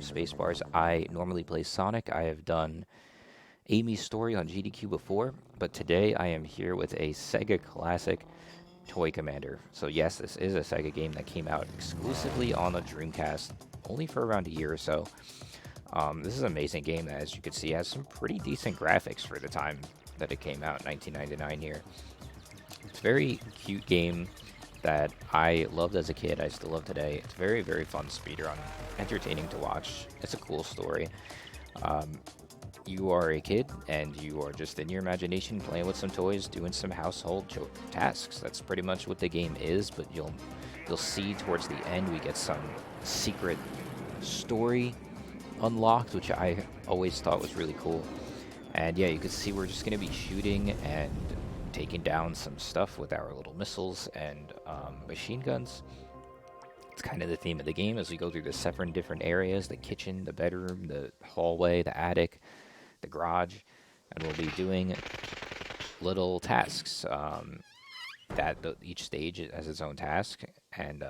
SpacebarS. I normally play Sonic. I have done Amy's Story on GDQ before, but today I am here with a Sega classic, Toy Commander. So yes, this is a Sega game that came out exclusively on the Dreamcast, only for around a year or so. This is an amazing game that, as you can see, has some pretty decent graphics for the time that it came out, 1999 here. It's a very cute game that I loved as a kid, I still love today. It's very, very fun speedrun, entertaining to watch. It's a cool story. You are a kid, and you are just in your imagination playing with some toys, doing some household tasks. That's pretty much what the game is, but you'll see towards the end we get some secret story unlocked, which I always thought was really cool. And yeah, you can see we're just going to be shooting and taking down some stuff with our little missiles and machine guns. It's kind of the theme of the game as we go through the 7 different areas: the kitchen, the bedroom, the hallway, the attic, the garage, and we'll be doing little tasks that each stage has its own task, and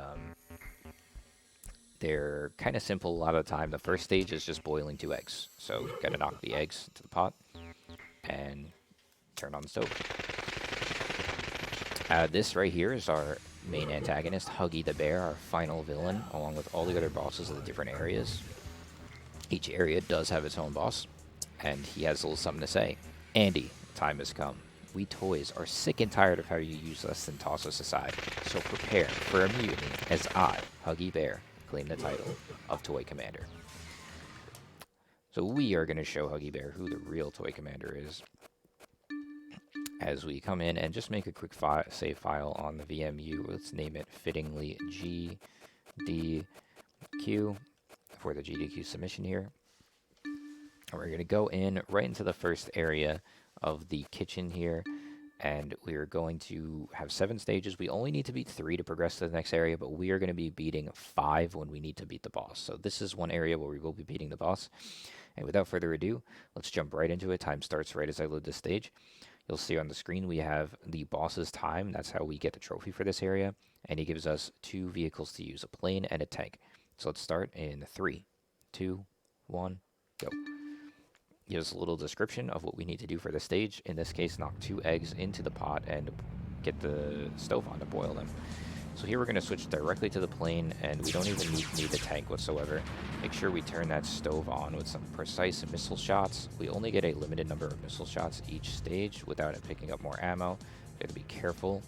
they're kind of simple a lot of the time. The first stage is just boiling 2 eggs, so you gotta knock the eggs into the pot and turn on the stove. This right here is our main antagonist, Huggy the Bear, our final villain, along with all the other bosses of the different areas. Each area does have its own boss, and he has a little something to say. Andy, time has come. We toys are sick and tired of how you use us and toss us aside, so prepare for a mutiny as I, Huggy Bear, claim the title of Toy Commander. So we are going to show Huggy Bear who the real Toy Commander is, as we come in and just make a quick save file on the VMU. Let's name it fittingly GDQ for the GDQ submission here. And we're going to go in right into the first area of the kitchen here, and we are going to have 7 stages. We only need to beat 3 to progress to the next area, but we are going to be beating 5 when we need to beat the boss. So this is one area where we will be beating the boss. And without further ado, let's jump right into it. Time starts right as I load this stage. You'll see on the screen we have the boss's time. That's how we get the trophy for this area. And he gives us 2 vehicles to use, a plane and a tank. So let's start in 3, 2, 1, go. Gives a little description of what we need to do for the stage. In this case, knock 2 eggs into the pot and get the stove on to boil them. So here we're going to switch directly to the plane, and we don't even need the tank whatsoever. Make sure we turn that stove on with some precise missile shots. We only get a limited number of missile shots each stage without it picking up more ammo. You have to be careful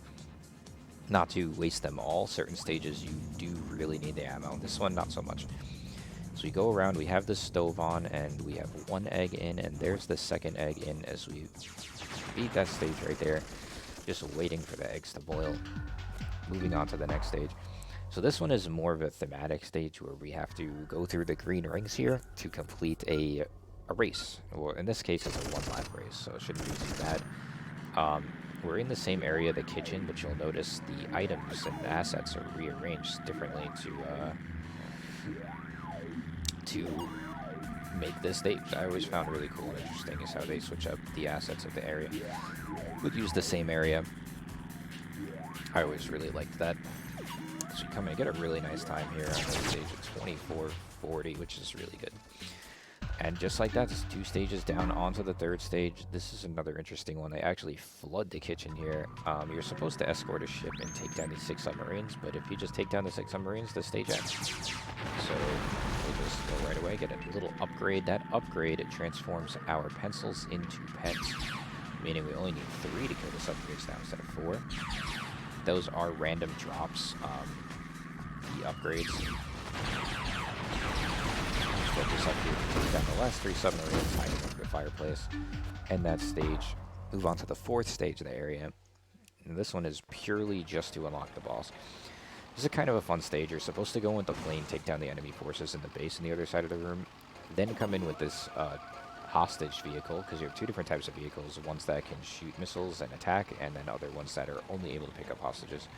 not to waste them all. Certain stages you do really need the ammo. This one, not so much. So we go around, we have the stove on, and we have 1 egg in, and there's the 2nd egg in as we beat that stage right there. Just waiting for the eggs to boil. Moving on to the next stage. So this one is more of a thematic stage where we have to go through the green rings here to complete a race. Well, in this case, it's a 1-lap race, so it shouldn't be too bad. We're in the same area, the kitchen, but you'll notice the items and the assets are rearranged differently to make this stage. I always found really cool and interesting is how they switch up the assets of the area. Would use the same area. I always really liked that. So you come in and get a really nice time here on this stage of 24:40, which is really good. And just like that, it's 2 stages down onto the 3rd stage. This is another interesting one. They actually flood the kitchen here. You're supposed to escort a ship and take down these 6 submarines, but if you just take down the 6 submarines, the stage ends. So we'll just go right away, get a little upgrade. That upgrade transforms our pencils into pens, meaning we only need 3 to kill the submarines now instead of 4. Those are random drops. The upgrades. Focus up here, take down the last 3 submarines, hide them under the fireplace, end that stage. Move on to the 4th stage of the area. And this one is purely just to unlock the boss. This is kind of a fun stage. You're supposed to go with the plane, take down the enemy forces in the base on the other side of the room, then come in with this hostage vehicle, because you have 2 different types of vehicles, ones that can shoot missiles and attack, and then other ones that are only able to pick up hostages.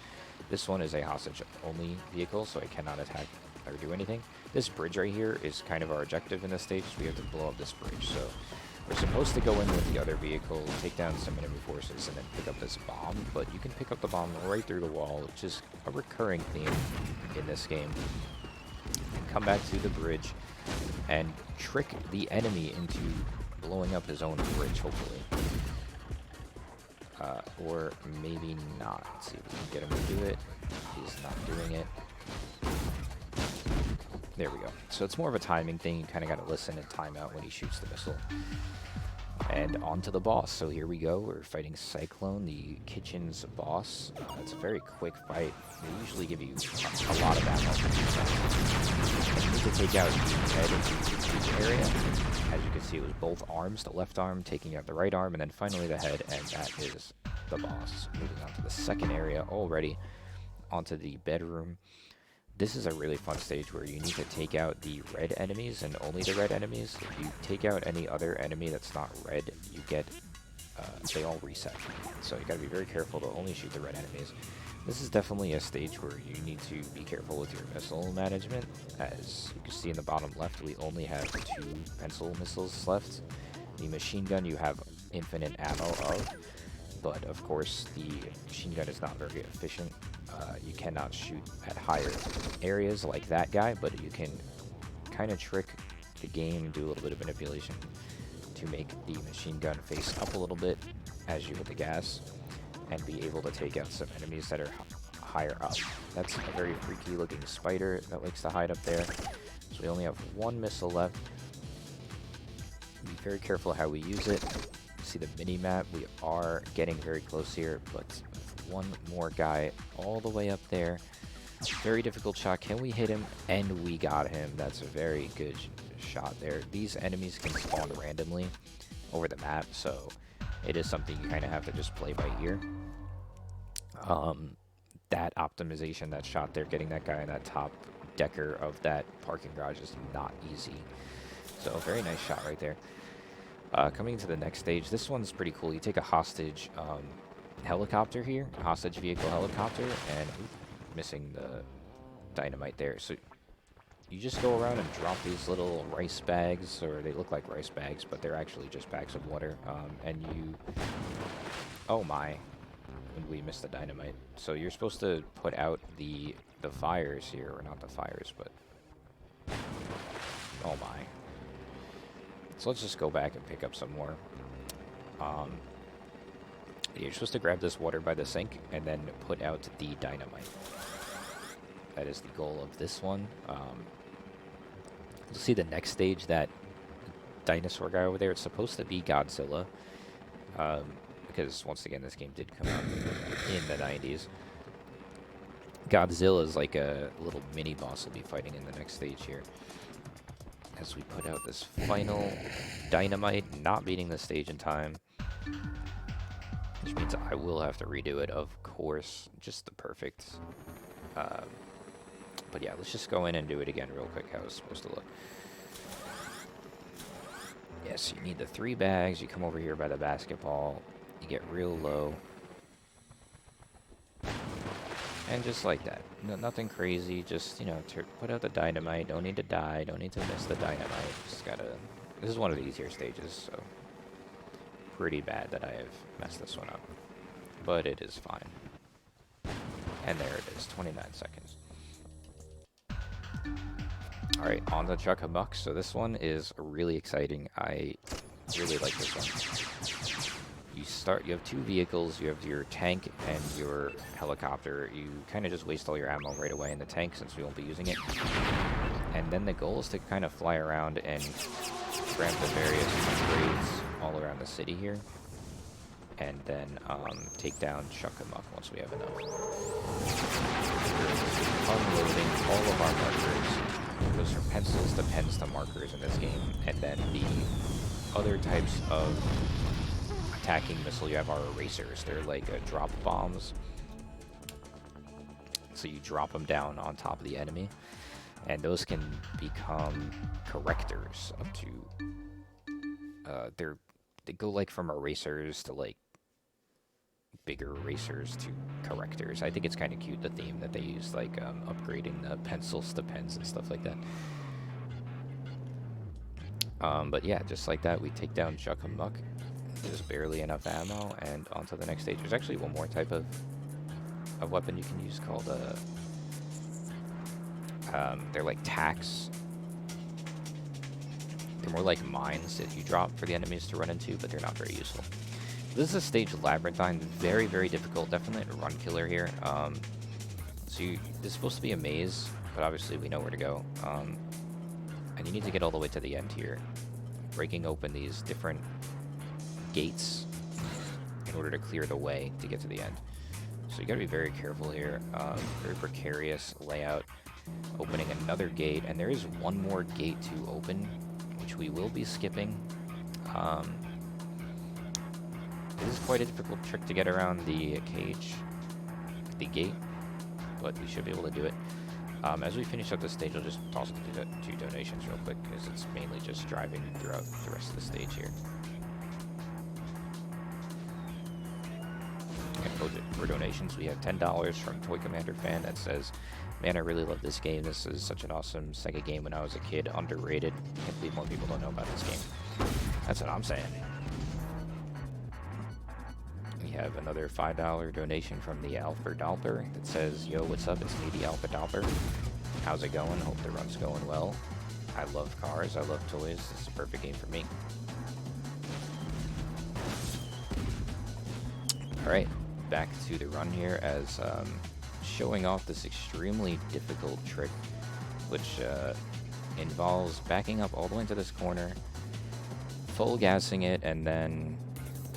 This one is a hostage-only vehicle, so it cannot attack or do anything. This bridge right here is kind of our objective in this stage. We have to blow up this bridge, so we're supposed to go in with the other vehicle, take down some enemy forces, and then pick up this bomb, but you can pick up the bomb right through the wall, which is a recurring theme in this game. Come back to the bridge, and trick the enemy into blowing up his own bridge, hopefully. Or maybe not. Let's see if we can get him to do it. He's not doing it. There we go. So it's more of a timing thing. You kind of got to listen and time out when he shoots the missile. And on to the boss. So here we go. We're fighting Cyclone, the kitchen's boss. It's a very quick fight. They usually give you a lot of ammo. You need to take out the head of the area. As you can see, it was both arms, the left arm taking out the right arm, and then finally the head, and that is the boss. Moving on to the second area already, onto the bedroom. This is a really fun stage where you need to take out the red enemies and only the red enemies. If you take out any other enemy that's not red, you get, they all reset. So you gotta be very careful to only shoot the red enemies. This is definitely a stage where you need to be careful with your missile management. As you can see in the bottom left, we only have 2 pencil missiles left. The machine gun you have infinite ammo of, but of course the machine gun is not very efficient. You cannot shoot at higher areas like that guy, but you can kind of trick the game, do a little bit of manipulation to make the machine gun face up a little bit as you hit the gas, and be able to take out some enemies that are higher up. That's a very freaky looking spider that likes to hide up there. So we only have 1 missile left. Be very careful how we use it. See the mini map, we are getting very close here, but one more guy all the way up there. Very difficult shot. Can we hit him? And we got him. That's a very good shot there. These enemies can spawn randomly over the map, so it is something you kind of have to just play by ear. That optimization, that shot there, getting that guy in that top decker of that parking garage is not easy. So very nice shot right there. Coming to the next stage, this one's pretty cool. You take a hostage helicopter here, hostage vehicle helicopter, and missing the dynamite there. So you just go around and drop these little rice bags, or they look like rice bags, but they're actually just bags of water. And you, oh my, we missed the dynamite. So you're supposed to put out the fires here, or not the fires, but oh my. So let's just go back and pick up some more. You're supposed to grab this water by the sink and then put out the dynamite. That is the goal of this one. You'll see the next stage, that dinosaur guy over there. It's supposed to be Godzilla. Because, once again, this game did come out in the 90s. Godzilla is like a little mini-boss we'll be fighting in the next stage here. As we put out this final dynamite, not beating the stage in time. Which means I will have to redo it, of course. Just the perfect. But yeah, let's just go in and do it again real quick, how it's supposed to look. Yes, you need the 3 bags. You come over here by the basketball. You get real low. And just like that. No, nothing crazy. Just, you know, put out the dynamite. Don't need to die. Don't need to miss the dynamite. Just gotta... This is one of the easier stages, so... Pretty bad that I have messed this one up. But it is fine. And there it is. 29 seconds. Alright, on to Chuck a Buck. So this one is really exciting. I really like this one. You have 2 vehicles. You have your tank and your helicopter. You kind of just waste all your ammo right away in the tank since we won't be using it. And then the goal is to kind of fly around and grab the various upgrades all around the city here. And then take down Chuck a Buck once we have enough. Unloading all of our markers. Those are pencils to pens to markers in this game. And then the other types of attacking missile you have are erasers. They're like drop bombs. So you drop them down on top of the enemy. And those can become correctors up to... they go like from erasers to like bigger erasers to correctors. I think it's kind of cute, the theme that they use, like upgrading the pencils to pens and stuff like that. But yeah, just like that, we take down Chuck a Buck. There's barely enough ammo, and on to the next stage. There's actually one more type of weapon you can use called they're like tacks. They're more like mines that you drop for the enemies to run into, but they're not very useful. This is a stage Labyrinthine, very, very difficult. Definitely a run killer here. This is supposed to be a maze, but obviously we know where to go. And you need to get all the way to the end here, breaking open these different gates in order to clear the way to get to the end. So you gotta be very careful here. Very precarious layout. Opening another gate, and there is one more gate to open, which we will be skipping. This is quite a difficult trick to get around the cage, the gate, but we should be able to do it. As we finish up the stage, I'll just toss two donations real quick, because it's mainly just driving throughout the rest of the stage here. And for donations, we have $10 from Toy Commander Fan that says, "Man, I really love this game. This is such an awesome Sega game when I was a kid. Underrated. I can't believe more people don't know about this game." That's what I'm saying. We have another $5 donation from the Alpha Dalper that says, "Yo, what's up? It's me, the Alpha Dalper. How's it going? Hope the run's going well. I love cars. I love toys. This is a perfect game for me." Alright, back to the run here as showing off this extremely difficult trick, which involves backing up all the way into this corner, full gassing it, and then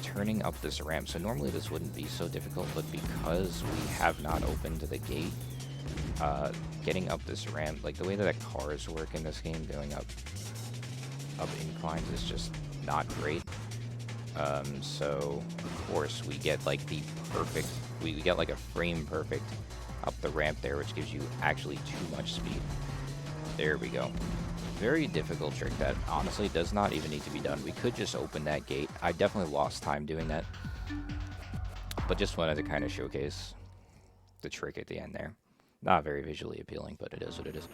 turning up this ramp. So normally this wouldn't be so difficult, but because we have not opened the gate, getting up this ramp, like the way that cars work in this game, going up inclines is just not great. So of course we get like the perfect, we get like a frame perfect up the ramp there, which gives you actually too much speed. There we go. Very difficult trick that honestly does not even need to be done. We could just open that gate. I definitely lost time doing that, but just wanted to kind of showcase the trick at the end there. Not very visually appealing, but it is what it is.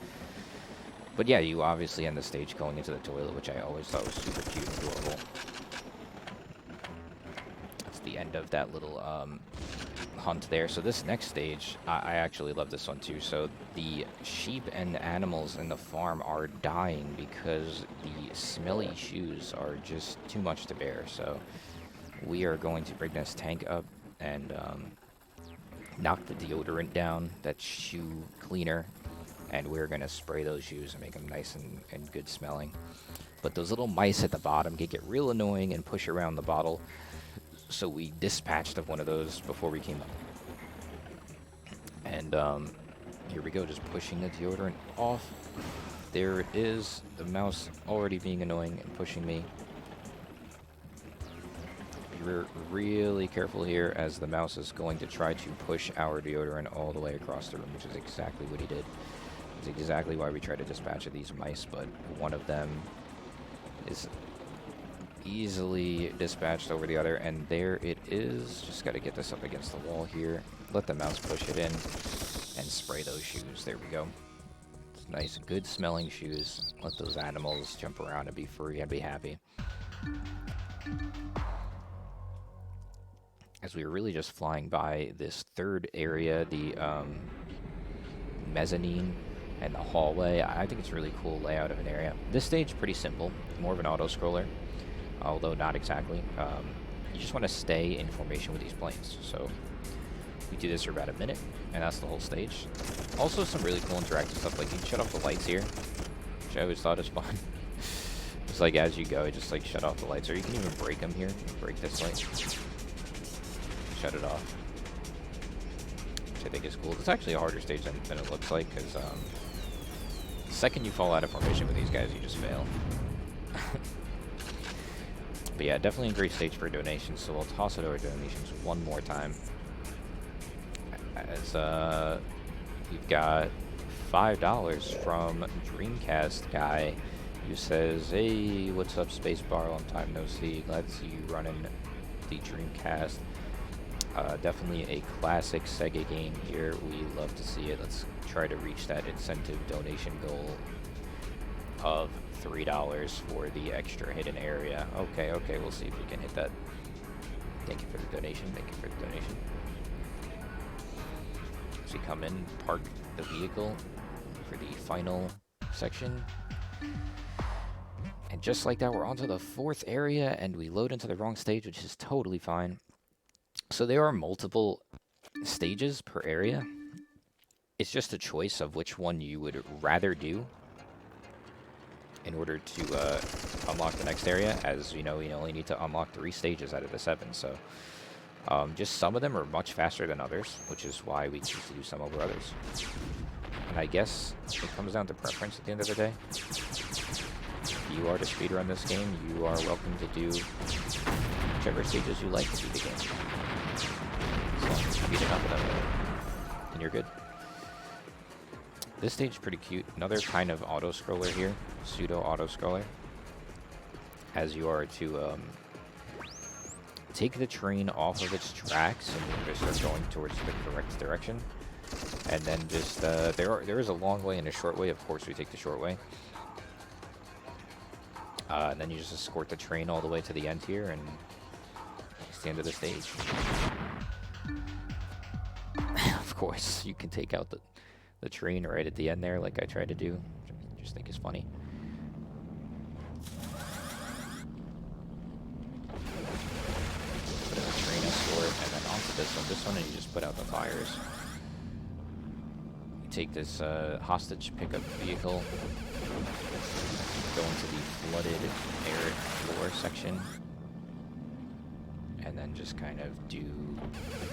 But yeah, you obviously end the stage going into the toilet, which I always thought was super cute and adorable. That's the end of that little hunt there. So this next stage, I actually love this one too. So the sheep and animals in the farm are dying because the smelly shoes are just too much to bear. So we are going to bring this tank up and knock the deodorant down, that shoe cleaner, and we're going to spray those shoes and make them nice and good smelling. But those little mice at the bottom can get real annoying and push around the bottle. So we dispatched of one of those before we came up. And here we go, just pushing the deodorant off. There it is, the mouse already being annoying and pushing me. Be really careful here, as the mouse is going to try to push our deodorant all the way across the room, which is exactly what he did. It's exactly why we try to dispatch of these mice, but one of them is easily dispatched over the other, and there it is. Just got to get this up against the wall here. Let the mouse push it in and spray those shoes. There we go. It's nice, good smelling shoes. Let those animals jump around and be free and be happy. As we were really just flying by this third area, the mezzanine and the hallway. I think it's a really cool layout of an area. This stage pretty simple, more of an auto-scroller, although not exactly. You just want to stay in formation with these planes. So we do this for about a minute, and that's the whole stage. Also some really cool interactive stuff, like you can shut off the lights here, which I always thought was fun. Just like as you go, just like shut off the lights, or you can even break them here. Break this light, shut it off, which I think is cool. It's actually a harder stage than it looks like, because the second you fall out of formation with these guys, you just fail. But yeah, definitely a great stage for donations, so we'll toss it over donations one more time. As we've got $5 from Dreamcast Guy, who says, "Hey, what's up, Spacebar? Long time no see. Glad to see you running the Dreamcast. Definitely a classic Sega game here. We love to see it. Let's try to reach that incentive donation goal of $3 for the extra hidden area." Okay, we'll see if we can hit that. Thank you for the donation. Thank you for the donation. So we come in, park the vehicle for the final section, and And just like that, we're on to the 4th area, and we load into the wrong stage, which is totally fine. So there are multiple stages per area. It's just a choice of which one you would rather do in order to unlock the next area. As you know, you only need to unlock 3 stages out of the 7, so just some of them are much faster than others, which is why we choose to do some over others. And I guess it comes down to preference at the end of the day. If you are to speedrun this game, you are welcome to do whichever stages you like to beat the game. As long as you beat enough of them, and you're good. This stage is pretty cute. Another kind of auto-scroller here, pseudo-auto-scroller. As you are to take the train off of its tracks and just start going towards the correct direction. And then just, there is a long way and a short way. Of course, we take the short way. And then you just escort the train all the way to the end here, and it's the end of the stage. Of course, you can take out the train right at the end there, like I tried to do, which I just think is funny. Put in the train escort, and then onto this one, and you just put out the fires. You take this hostage pickup vehicle, go into the flooded air floor section, and then just kind of do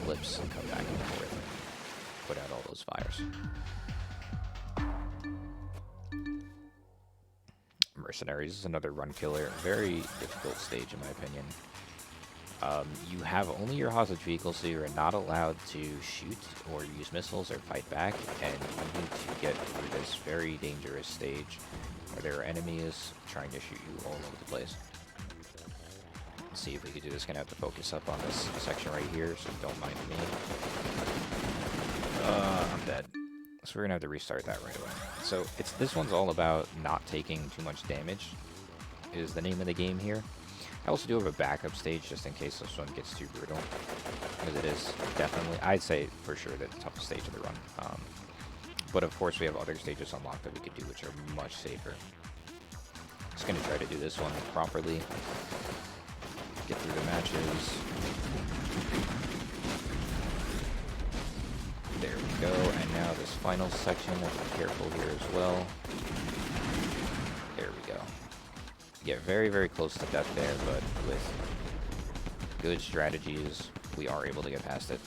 flips and come back and forth. Put out all those fires. Mercenaries is another run killer. Very difficult stage in my opinion. You have only your hostage vehicle, so you're not allowed to shoot or use missiles or fight back, and you need to get through this very dangerous stage where there are enemies trying to shoot you all over the place. Let's see if we can do this. Gonna have to focus up on this section right here, so don't mind me. I'm dead. So we're gonna have to restart that right away. So this one's all about not taking too much damage, is the name of the game here. I also do have a backup stage just in case this one gets too brutal, because it is definitely, I'd say for sure, the toughest stage of the run. But of course we have other stages unlocked that we could do which are much safer. Just gonna try to do this one properly, get through the matches. There we go, and now this final section, let's be careful here as well. There we go. Get very, very close to death there, but with good strategies, we are able to get past it.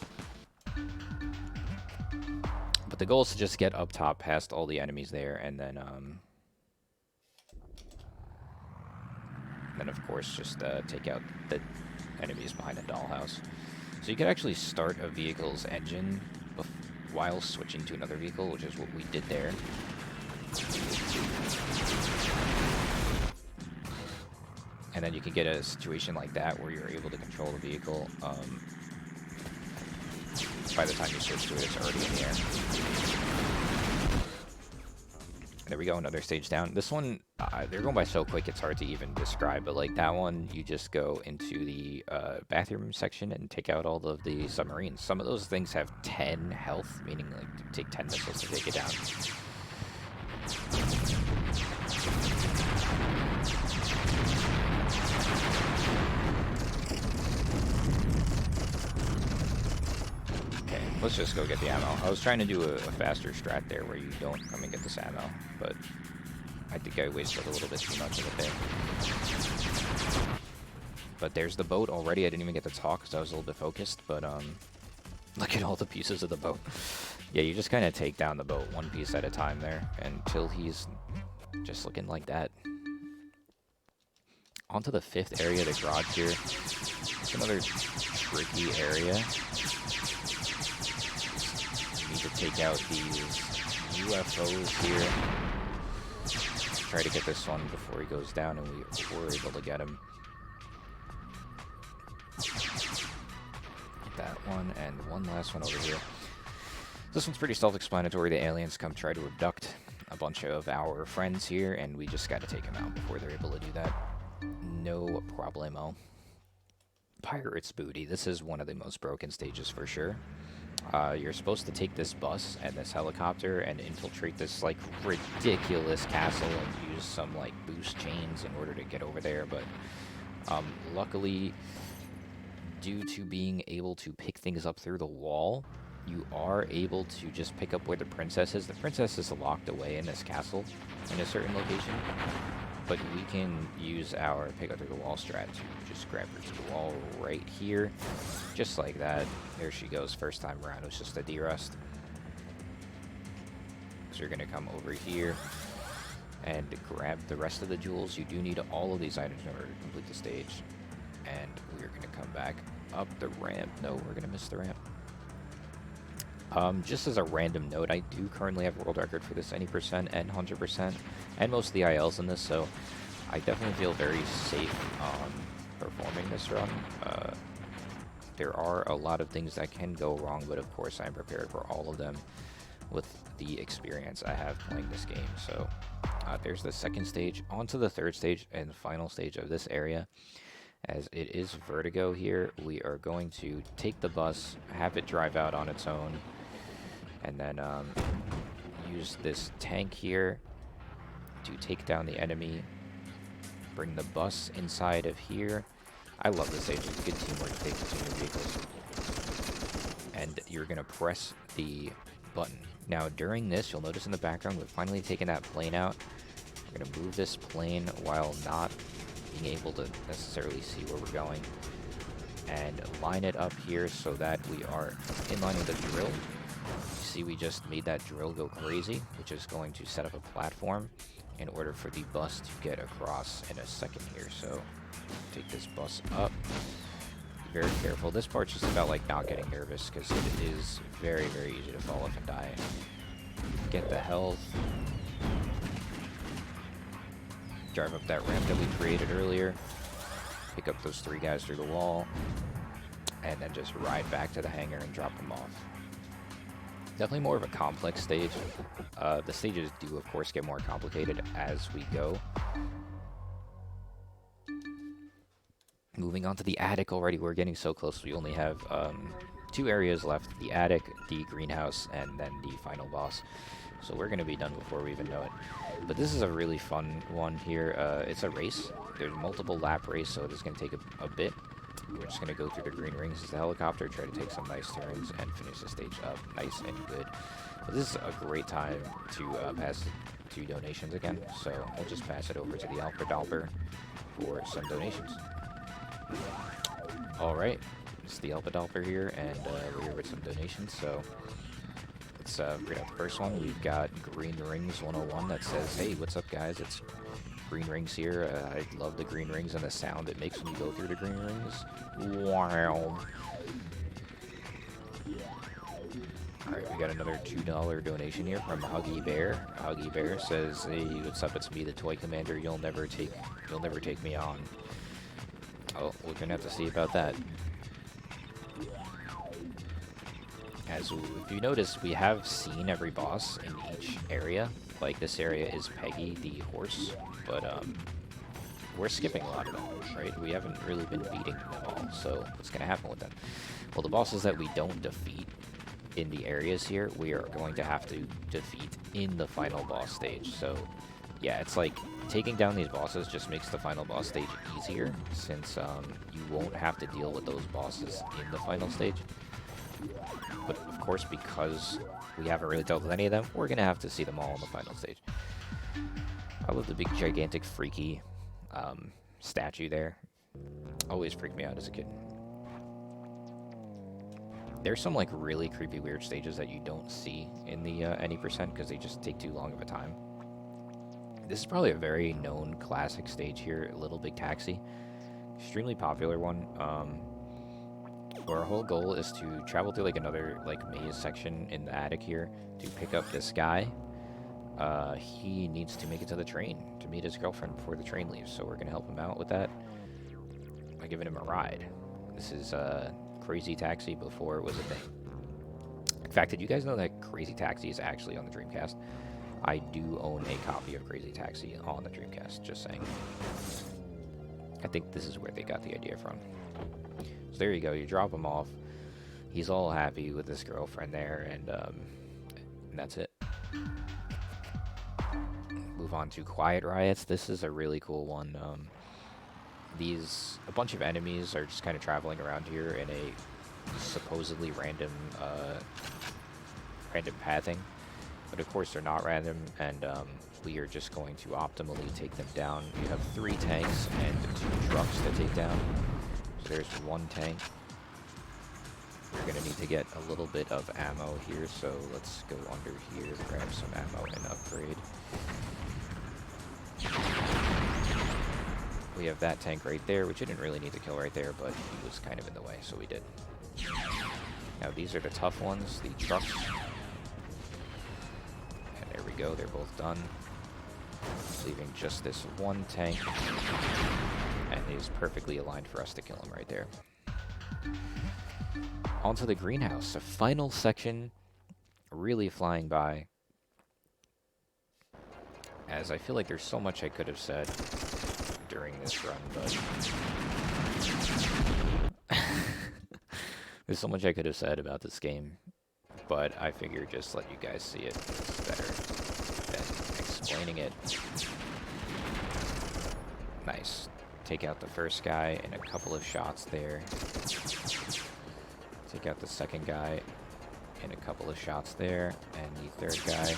But the goal is to just get up top past all the enemies there, and then of course, just take out the enemies behind the dollhouse. So you can actually start a vehicle's engine while switching to another vehicle, which is what we did there. And then you can get a situation like that where you're able to control the vehicle. By the time you switch to it, it's already in the air. There we go, another stage down. This one, they're going by so quick it's hard to even describe, but like that one, you just go into the bathroom section and take out all of the submarines. Some of those things have 10 health, meaning like you take 10 missiles to take it down. Let's just go get the ammo. I was trying to do a faster strat there where you don't come and get this ammo, but I think I wasted a little bit too much of it there. But there's the boat already. I didn't even get to talk because I was a little bit focused, but look at all the pieces of the boat. Yeah, you just kind of take down the boat one piece at a time there until he's just looking like that. On to the 5th area, the garage here. It's another tricky area. Need to take out these UFOs here. Try to get this one before he goes down, and we were able to get him. Get that one, and one last one over here. This one's pretty self-explanatory. The aliens come try to abduct a bunch of our friends here, and we just got to take them out before they're able to do that. No problemo. Pirates booty. This is one of the most broken stages for sure. You're supposed to take this bus and this helicopter and infiltrate this like ridiculous castle and use some like boost chains in order to get over there. But luckily, due to being able to pick things up through the wall, you are able to just pick up where the princess is. The princess is locked away in this castle in a certain location, but we can use our pick up through the wall strat to just grab her to the wall right here, just like that. There she goes. First time around, it was just a derust. So you're gonna come over here and grab the rest of the jewels. You do need all of these items in order to complete the stage. And we're gonna come back up the ramp. No, we're gonna miss the ramp. Just as a random note, I do currently have world record for this any percent and 100%, and most of the ILs in this, so I definitely feel very safe performing this run. There are a lot of things that can go wrong, but of course I'm prepared for all of them with the experience I have playing this game. So there's the second stage. On to the third stage and final stage of this area. As it is vertigo here, we are going to take the bus, have it drive out on its own, and then use this tank here to take down the enemy, bring the bus inside of here. I love this stage. It's good teamwork to take the two new vehicles. And you're going to press the button. Now, during this, you'll notice in the background, we've finally taken that plane out. We're going to move this plane while not being able to necessarily see where we're going, and line it up here so that we are in line with the drill. You see, we just made that drill go crazy, which is going to set up a platform in order for the bus to get across in a second here. So take this bus up. Be very careful. This part's just about like not getting nervous, because it is very, very easy to fall off and die. Get the health. Drive up that ramp that we created earlier, pick up those three guys through the wall, and then just ride back to the hangar and drop them off. Definitely more of a complex stage. The stages do, of course, get more complicated as we go. Moving on to the attic already, we're getting so close. We only have 2 areas left, the attic, the greenhouse, and then the final boss. So we're going to be done before we even know it. But this is a really fun one here. It's a race. There's multiple lap race, so it is going to take a bit. We're just going to go through the green rings as the helicopter, try to take some nice turns, and finish the stage up nice and good. But this is a great time to pass to donations again. So we'll just pass it over to the Alpha Dolper for some donations. Alright, it's the Alpha Dolper here, and we're here with some donations. So let's read out the first one. We've got Green Rings 101 that says, "Hey, what's up, guys? It's Green Rings here. I love the green rings and the sound it makes when you go through the green rings. Wow." Alright, we got another $2 donation here from Huggy Bear. Huggy Bear says, "Hey, what's up? It's me, the Toy Commander. You'll never take me on." Oh, we're gonna have to see about that. As if you notice, we have seen every boss in each area. Like, this area is Peggy the horse, but we're skipping a lot of them, right? We haven't really been beating them all, so what's going to happen with them? Well, the bosses that we don't defeat in the areas here, we are going to have to defeat in the final boss stage. So, yeah, it's like taking down these bosses just makes the final boss stage easier, since you won't have to deal with those bosses in the final stage. But, of course, because we haven't really dealt with any of them, we're going to have to see them all in the final stage. I love the big, gigantic, freaky statue there. Always freaked me out as a kid. There's some, like, really creepy, weird stages that you don't see in the any percent because they just take too long of a time. This is probably a very known classic stage here, Little Big Taxi. Extremely popular one. Our whole goal is to travel through like another like maze section in the attic here to pick up this guy. He needs to make it to the train to meet his girlfriend before the train leaves, so we're gonna help him out with that by giving him a ride. This is Crazy Taxi before it was a thing. In fact, did you guys know that Crazy Taxi is actually on the Dreamcast? I do own a copy of Crazy Taxi on the Dreamcast, just saying. I think this is where they got the idea from. So there you go, you drop them off. He's all happy with his girlfriend there, and that's it. Move on to Quiet Riots. This is a really cool one. A bunch of enemies are just kind of traveling around here in a supposedly random pathing, but of course they're not random, and we are just going to optimally take them down. You have 3 tanks and 2 trucks to take down. So there's 1 tank. You're going to need to get a little bit of ammo here, so let's go under here, grab some ammo and upgrade. We have that tank right there, which I didn't really need to kill right there, but he was kind of in the way, so we did. Now these are the tough ones, the trucks. And there we go, they're both done. Leaving just this 1 tank. And he's perfectly aligned for us to kill him right there. Onto the greenhouse, a final section, really flying by. As I feel like there's so much I could have said during this run, but there's so much I could have said about this game, but I figure just let you guys see it. It's better than explaining it. Nice. Take out the first guy in a couple of shots there. Take out the second guy in a couple of shots there, and the third guy.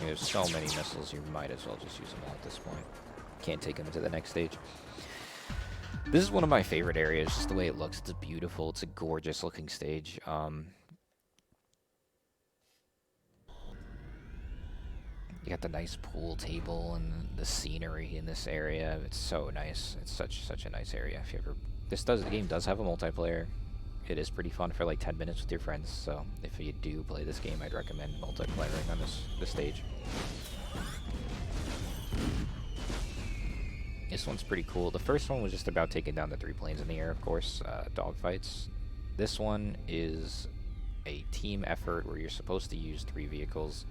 There's so many missiles, you might as well just use them all at this point. Can't take them to the next stage. This is one of my favorite areas, just the way it looks. It's beautiful. It's a gorgeous looking stage. You got the nice pool table and the scenery in this area. It's so nice. It's such a nice area. If you ever, the game does have a multiplayer. It is pretty fun for like 10 minutes with your friends. So if you do play this game, I'd recommend multiplayering on this stage. This one's pretty cool. The first one was just about taking down the 3 planes in the air, of course, dogfights. This one is a team effort where you're supposed to use 3 vehicles.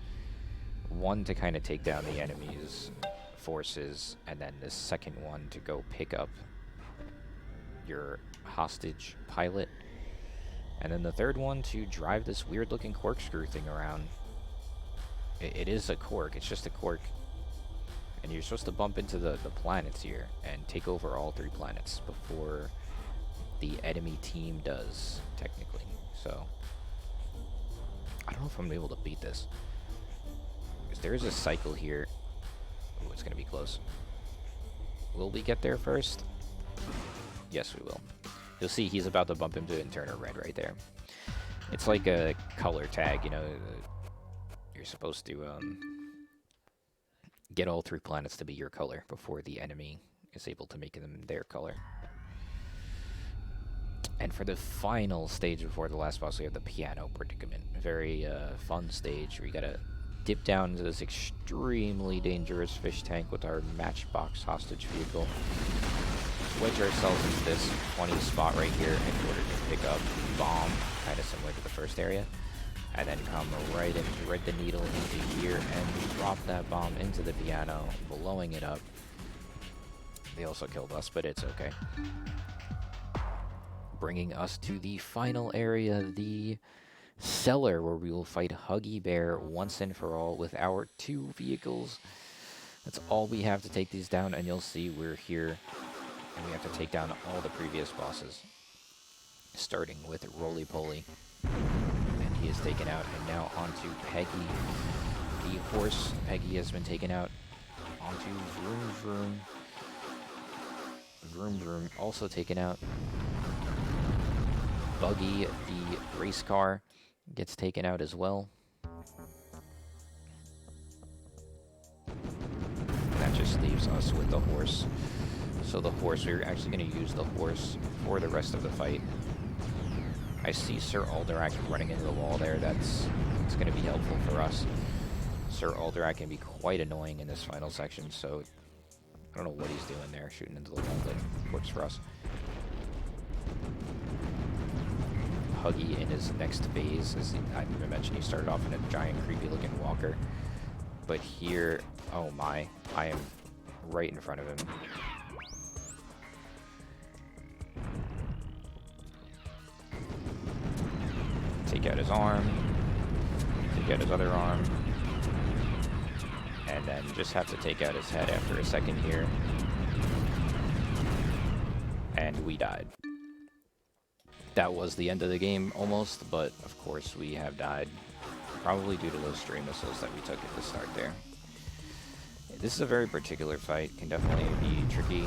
1 to kind of take down the enemy's forces, and then the second one to go pick up your hostage pilot. And then the third one to drive this weird looking corkscrew thing around. It is a cork, it's just a cork. And you're supposed to bump into the planets here and take over all 3 planets before the enemy team does, technically. So, I don't know if I'm able to beat this. Because there is a cycle here. Ooh, it's going to be close. Will we get there first? Yes, we will. You'll see he's about to bump into it and turn her red right there. It's like a color tag, you know. You're supposed to get all 3 planets to be your color before the enemy is able to make them their color. And for the final stage before the last boss, we have the piano predicament. A very fun stage where you gotta dip down into this extremely dangerous fish tank with our matchbox hostage vehicle. Wedge ourselves into this 20 spot right here in order to pick up bomb, kind of similar to the first area. And then come right in, thread the needle into here, and drop that bomb into the piano, blowing it up. They also killed us, but it's okay. Bringing us to the final area, the cellar, where we will fight Huggy Bear once and for all with our 2 vehicles. That's all we have to take these down, and you'll see we're here, and we have to take down all the previous bosses. Starting with Roly Poly. He is taken out, and now onto Peggy, the horse. Peggy has been taken out. Onto Vroom Vroom. Vroom Vroom also taken out. Buggy, the race car, gets taken out as well. That just leaves us with the horse. So the horse, we're actually going to use the horse for the rest of the fight. I see Sir Alderac running into the wall there. It's going to be helpful for us. Sir Alderac can be quite annoying in this final section, so I don't know what he's doing there, shooting into the wall, but it works for us. Huggy in his next phase, as I mentioned, he started off in a giant, creepy-looking walker. But here, oh my, I am right in front of him. take out his arm, take out his other arm, and then just have to take out his head after a second here. And we died. That was the end of the game, almost, but of course we have died. Probably due to those stray missiles that we took at the start there. This is a very particular fight, can definitely be tricky.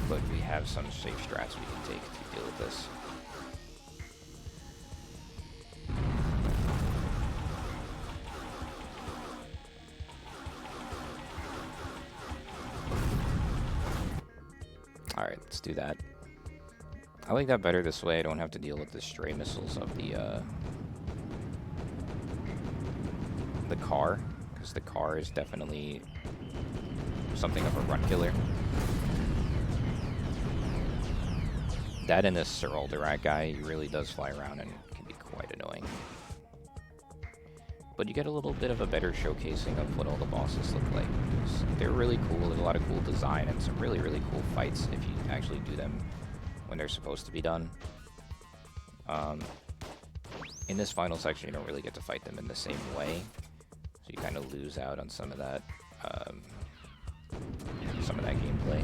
But we have some safe strats we can take to deal with this. Alright, let's do that. I like that better this way. I don't have to deal with the stray missiles of the car, because the car is definitely something of a run killer. That and this Sir Alderat guy, he really does fly around and can be quite annoying. But you get a little bit of a better showcasing of what all the bosses look like. They're really cool. There's a lot of cool design and some really, really cool fights if you actually do them when they're supposed to be done. In this final section, you don't really get to fight them in the same way, so you kind of lose out on some of that gameplay.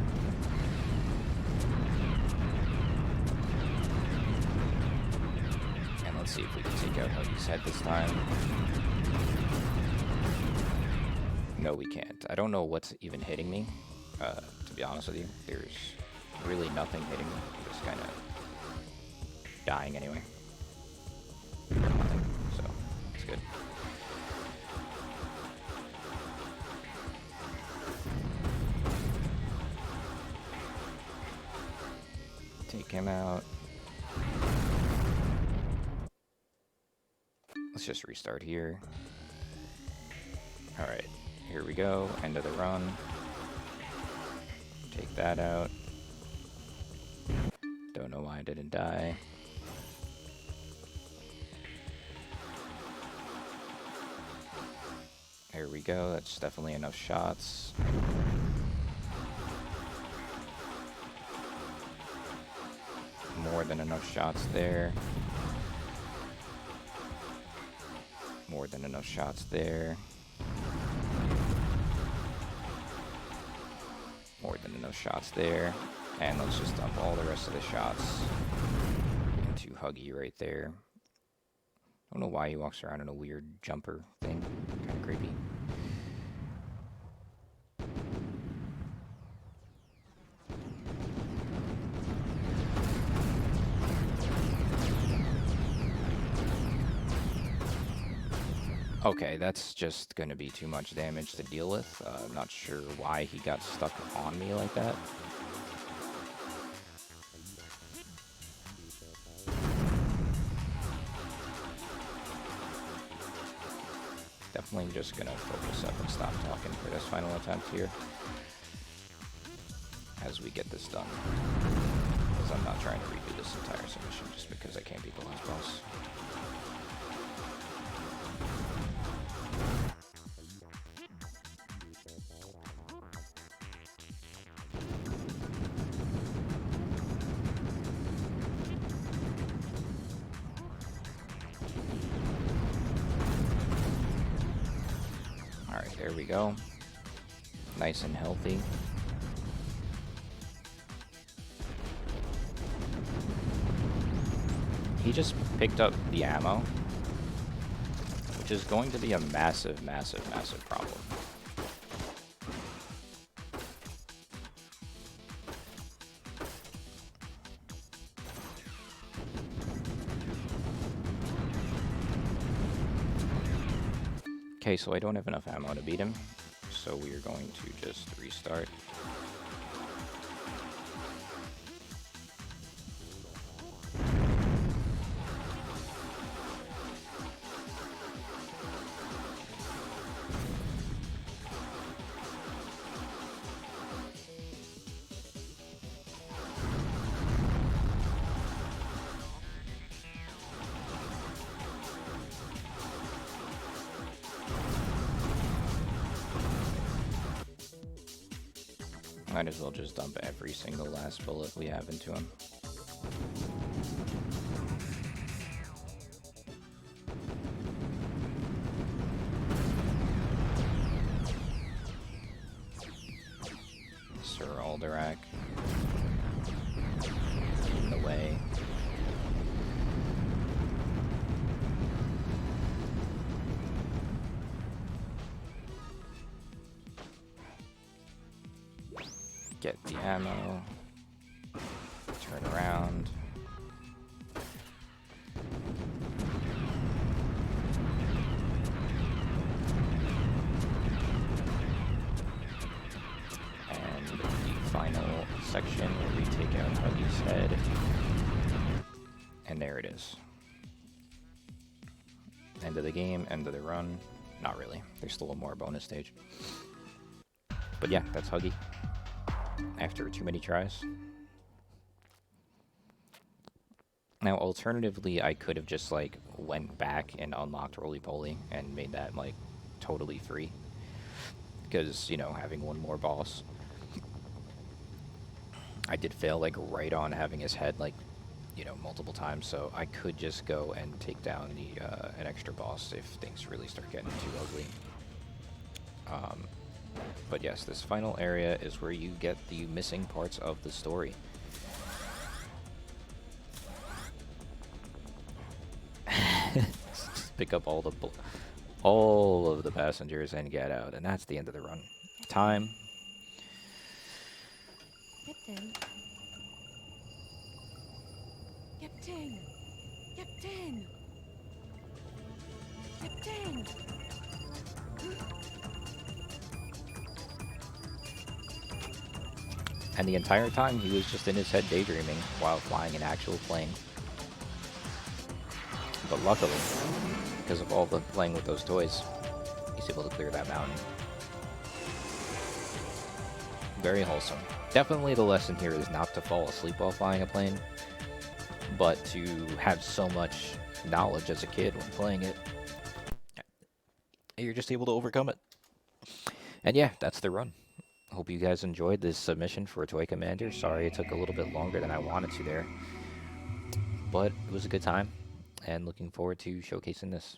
And let's see if we can take out Huggy's head this time. No, we can't. I don't know what's even hitting me, to be honest with you. There's really nothing hitting me. I'm just kind of dying anyway. Nothing, so it's good. Take him out. Let's just restart here. Alright, here we go. End of the run. Take that out. Don't know why I didn't die. There we go. That's definitely enough shots. More than enough shots there. More than enough shots there. More than enough shots there. And let's just dump all the rest of the shots into Huggy right there. I don't know why he walks around in a weird jumper thing. Kind of creepy. Okay, that's just going to be too much damage to deal with. I'm not sure why he got stuck on me like that. Definitely just going to focus up and stop talking for this final attempt here as we get this done. Because I'm not trying to redo this entire submission just because I can't beat the last boss. Alright, there we go. Nice and healthy. He just picked up the ammo, which is going to be a massive, massive, massive problem. Okay, so I don't have enough ammo to beat him, so we are going to just restart. Might as well just dump every single last bullet we have into him. boulder rack in the way. Get the ammo. Turn around. And the final section where we take out Huggy's head. And there it is. End of the game, end of the run. Not really. There's still one more bonus stage. But yeah, that's Huggy. After too many tries. Now, alternatively, I could have just, like, went back and unlocked Roly-Poly and made that, like, totally free. Because, you know, having one more boss. I did fail, like, right on having his head, like, you know, multiple times, so I could just go and take down the an extra boss if things really start getting too ugly. But yes, this final area is where you get the missing parts of the story. Just pick up all of the passengers and get out, and that's the end of the run. Time. Captain. Captain. Captain. Captain. And the entire time he was just in his head daydreaming while flying an actual plane. But luckily, because of all the playing with those toys, he's able to clear that mountain. Very wholesome. Definitely the lesson here is not to fall asleep while flying a plane, but to have so much knowledge as a kid when playing it, you're just able to overcome it. And yeah, that's the run. Hope you guys enjoyed this submission for a Toy Commander. Sorry it took a little bit longer than I wanted to there, but it was a good time, and looking forward to showcasing this.